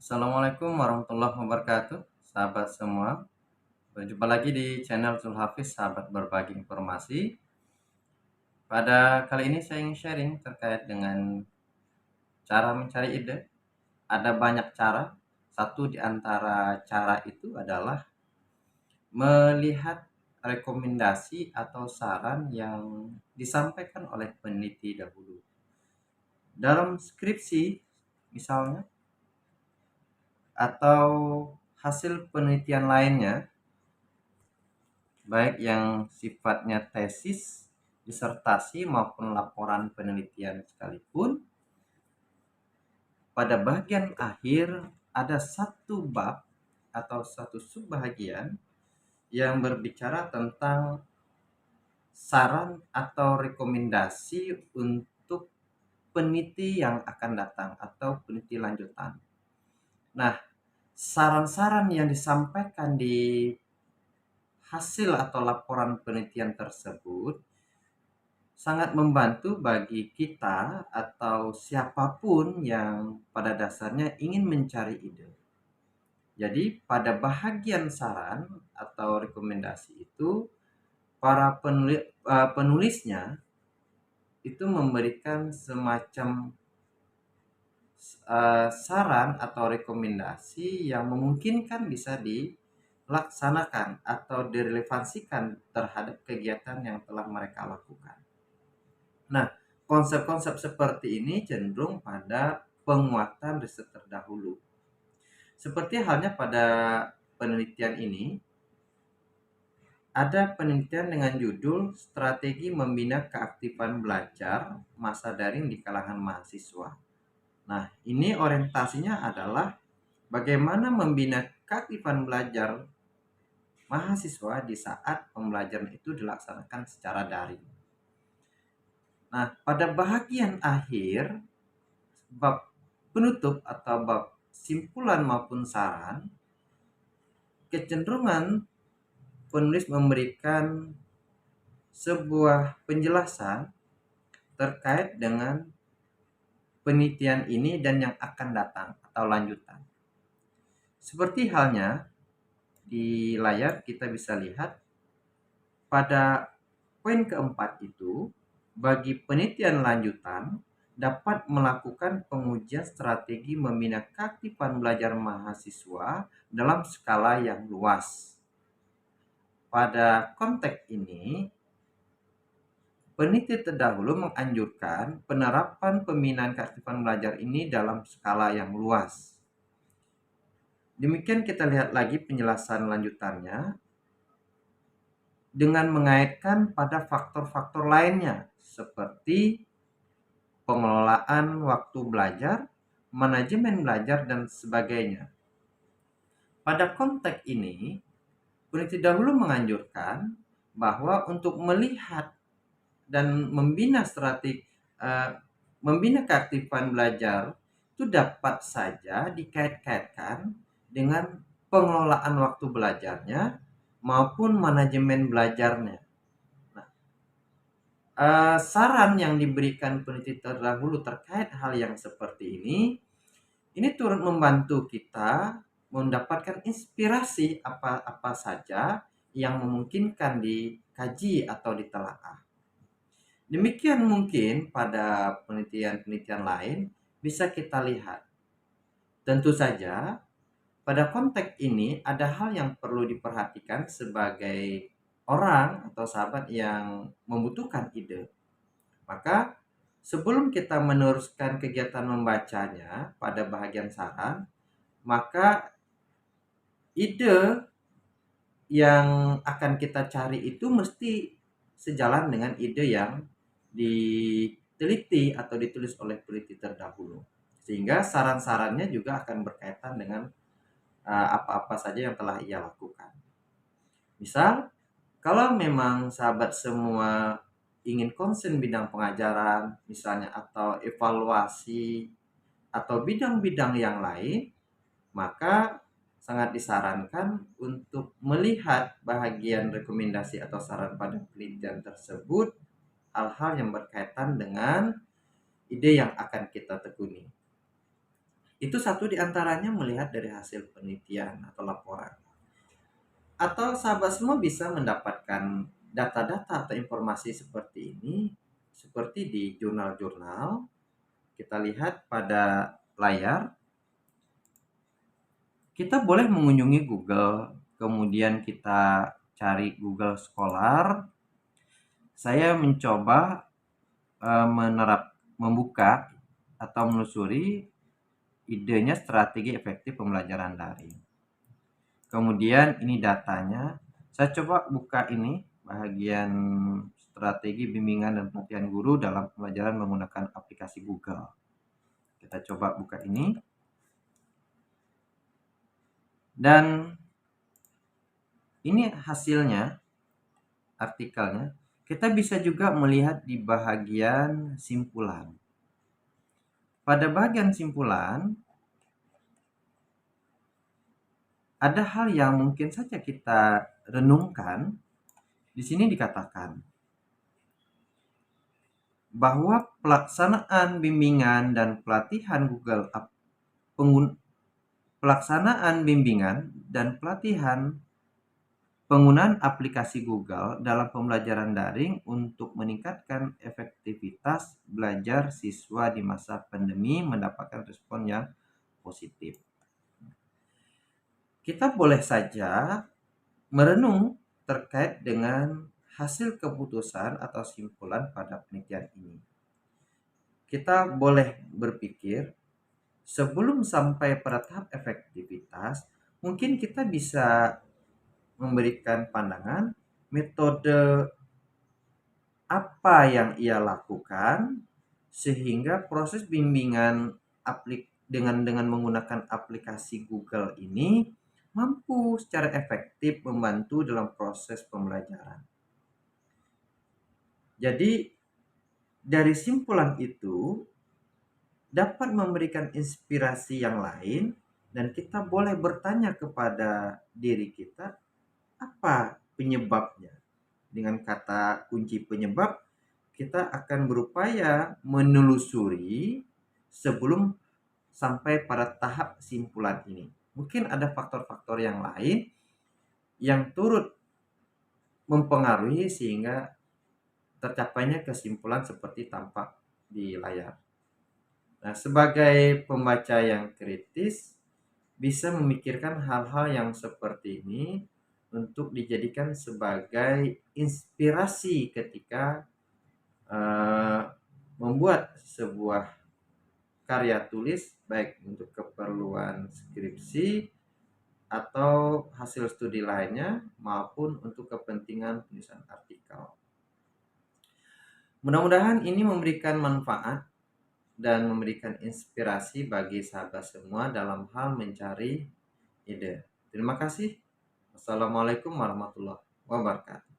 Assalamualaikum warahmatullahi wabarakatuh, sahabat semua. Berjumpa lagi di channel Zulhafiz, sahabat berbagi informasi. Pada kali ini saya ingin sharing terkait dengan cara mencari ide. Ada banyak cara. Satu di antara cara itu adalah melihat rekomendasi atau saran yang disampaikan oleh peneliti dahulu. Dalam skripsi misalnya, atau hasil penelitian lainnya, baik yang sifatnya tesis, disertasi maupun laporan penelitian sekalipun, pada bagian akhir ada satu bab atau satu subbahagian yang berbicara tentang saran atau rekomendasi untuk peneliti yang akan datang atau peneliti lanjutan. Nah, saran-saran yang disampaikan di hasil atau laporan penelitian tersebut sangat membantu bagi kita atau siapapun yang pada dasarnya ingin mencari ide. Jadi pada bahagian saran atau rekomendasi itu, para penulisnya itu memberikan semacam saran atau rekomendasi yang memungkinkan bisa dilaksanakan atau direlevansikan terhadap kegiatan yang telah mereka lakukan. Nah, konsep-konsep seperti ini cenderung pada penguatan riset terdahulu. Seperti halnya pada penelitian ini, ada penelitian dengan judul Strategi Membina Keaktifan Belajar Masa Daring di Kalangan Mahasiswa. Nah, ini orientasinya adalah bagaimana membina keaktifan belajar mahasiswa di saat pembelajaran itu dilaksanakan secara daring. Nah, pada bagian akhir, bab penutup atau bab simpulan maupun saran, kecenderungan penulis memberikan sebuah penjelasan terkait dengan penelitian ini dan yang akan datang atau lanjutan. Seperti halnya di layar kita bisa lihat pada poin keempat itu, bagi penelitian lanjutan dapat melakukan pengujian strategi membina keaktifan belajar mahasiswa dalam skala yang luas. Pada konteks ini, peneliti terdahulu menganjurkan penerapan pembinaan keaktifan belajar ini dalam skala yang luas. Demikian kita lihat lagi penjelasan lanjutannya dengan mengaitkan pada faktor-faktor lainnya seperti pengelolaan waktu belajar, manajemen belajar, dan sebagainya. Pada konteks ini, peneliti dahulu menganjurkan bahwa untuk melihat dan membina membina keaktifan belajar itu dapat saja dikait-kaitkan dengan pengelolaan waktu belajarnya maupun manajemen belajarnya. Saran yang diberikan peneliti terdahulu terkait hal yang seperti ini turut membantu kita mendapatkan inspirasi apa saja yang memungkinkan dikaji atau ditelaah. Demikian mungkin pada penelitian-penelitian lain bisa kita lihat. Tentu saja pada konteks ini ada hal yang perlu diperhatikan sebagai orang atau sahabat yang membutuhkan ide. Maka sebelum kita meneruskan kegiatan membacanya pada bahagian saran, maka ide yang akan kita cari itu mesti sejalan dengan ide yang diteliti atau ditulis oleh peneliti terdahulu. Sehingga saran-sarannya juga akan berkaitan dengan apa-apa saja yang telah ia lakukan. Misal, kalau memang sahabat semua ingin concern bidang pengajaran misalnya atau evaluasi atau bidang-bidang yang lain, maka sangat disarankan untuk melihat bahagian rekomendasi atau saran pada penelitian tersebut, hal-hal yang berkaitan dengan ide yang akan kita tekuni. Itu satu di antaranya melihat dari hasil penelitian atau laporan. Atau sahabat semua bisa mendapatkan data-data atau informasi seperti ini seperti di jurnal-jurnal. Kita lihat pada layar, kita boleh mengunjungi Google, kemudian kita cari Google Scholar. Saya mencoba membuka atau menelusuri idenya strategi efektif pembelajaran daring. Kemudian ini datanya. Saya coba buka ini bagian strategi bimbingan dan pelatihan guru dalam pembelajaran menggunakan aplikasi Google. Kita coba buka ini. Dan ini hasilnya, artikelnya. Kita bisa juga melihat di bagian simpulan. Pada bagian simpulan, ada hal yang mungkin saja kita renungkan. Di sini dikatakan bahwa pelaksanaan bimbingan dan pelatihan penggunaan aplikasi Google dalam pembelajaran daring untuk meningkatkan efektivitas belajar siswa di masa pandemi mendapatkan respon yang positif. Kita boleh saja merenung terkait dengan hasil keputusan atau simpulan pada penelitian ini. Kita boleh berpikir sebelum sampai pada tahap efektivitas, mungkin kita bisa memberikan pandangan metode apa yang ia lakukan sehingga proses bimbingan dengan menggunakan aplikasi Google ini mampu secara efektif membantu dalam proses pembelajaran. Jadi dari simpulan itu dapat memberikan inspirasi yang lain dan kita boleh bertanya kepada diri kita apa penyebabnya. Dengan kata kunci penyebab, kita akan berupaya menelusuri sebelum sampai pada tahap simpulan ini. Mungkin ada faktor-faktor yang lain yang turut mempengaruhi sehingga tercapainya kesimpulan seperti tampak di layar. Nah, sebagai pembaca yang kritis, bisa memikirkan hal-hal yang seperti ini untuk dijadikan sebagai inspirasi ketika membuat sebuah karya tulis, baik untuk keperluan skripsi atau hasil studi lainnya maupun untuk kepentingan penulisan artikel. Mudah-mudahan ini memberikan manfaat dan memberikan inspirasi bagi sahabat semua dalam hal mencari ide. Terima kasih. Wassalamualaikum warahmatullahi wabarakatuh.